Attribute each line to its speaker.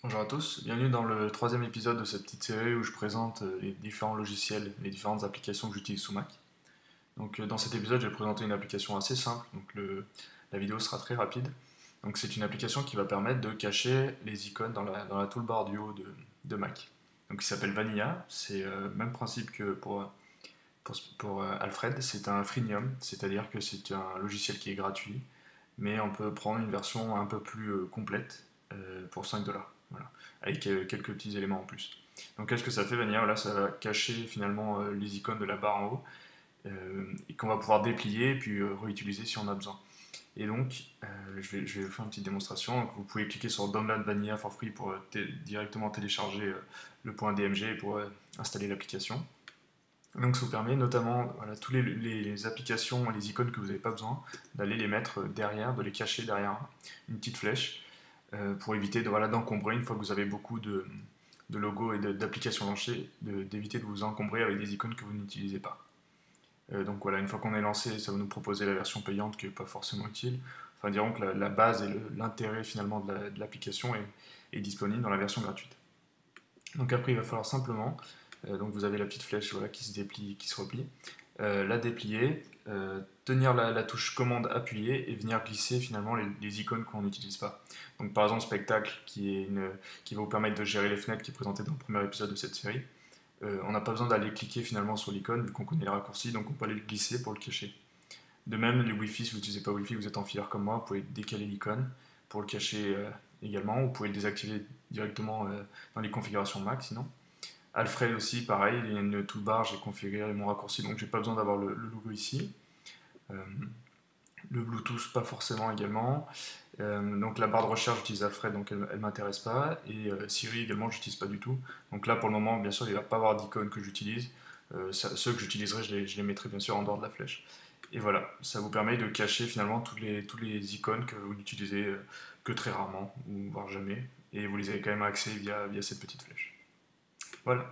Speaker 1: Bonjour à tous, bienvenue dans le troisième épisode de cette petite série où je présente les différents logiciels, les différentes applications que j'utilise sous Mac. Donc dans cet épisode, je vais présenter une application assez simple, donc la vidéo sera très rapide. Donc c'est une application qui va permettre de cacher les icônes dans la toolbar du haut de Mac. Donc il s'appelle Vanilla, c'est le même principe que pour Alfred, c'est un freemium, c'est-à-dire que c'est un logiciel qui est gratuit, mais on peut prendre une version un peu plus complète pour 5 $. Voilà, avec quelques petits éléments en plus. Donc qu'est-ce que ça fait Vanilla? Voilà, ça va cacher finalement les icônes de la barre en haut et qu'on va pouvoir déplier et puis réutiliser si on a besoin. Et donc, je vais faire une petite démonstration. Donc, vous pouvez cliquer sur Download Vanilla for Free pour directement télécharger le point DMG pour installer l'application. Donc ça vous permet notamment, voilà, toutes les applications, les icônes que vous n'avez pas besoin, d'aller les mettre derrière, de les cacher derrière une petite flèche pour éviter voilà, d'encombrer une fois que vous avez beaucoup de logos et d'applications lancées, d'éviter de vous encombrer avec des icônes que vous n'utilisez pas. Donc voilà, une fois qu'on est lancé, ça va nous proposer la version payante qui n'est pas forcément utile. Enfin, dirons que la base et l'intérêt finalement de l'application est disponible dans la version gratuite. Donc après, il va falloir simplement, donc vous avez la petite flèche voilà, qui se déplie, qui se replie, la déplier, tenir la touche commande appuyée et venir glisser finalement les icônes qu'on n'utilise pas. Donc par exemple Spectacle qui va vous permettre de gérer les fenêtres qui est présenté dans le premier épisode de cette série. On n'a pas besoin d'aller cliquer finalement sur l'icône vu qu'on connaît les raccourcis, donc on peut aller le glisser pour le cacher. De même, les Wi-Fi, si vous n'utilisez pas Wi-Fi, vous êtes en filaire comme moi, vous pouvez décaler l'icône pour le cacher également, ou vous pouvez le désactiver directement dans les configurations Mac sinon. Alfred aussi, pareil, il y a une toolbar, j'ai configuré mon raccourci, donc j'ai pas besoin d'avoir le logo ici. Euh, le Bluetooth, pas forcément également. Donc la barre de recherche, j'utilise Alfred, donc elle m'intéresse pas. Et Siri également, j'utilise pas du tout. Donc là, pour le moment, bien sûr, il va pas avoir d'icônes que j'utilise. Ceux que j'utiliserai, je les mettrai bien sûr en dehors de la flèche. Et voilà, ça vous permet de cacher finalement tous les icônes que vous n'utilisez que très rarement, ou voire jamais. Et vous les avez quand même accès via cette petite flèche. Voilà.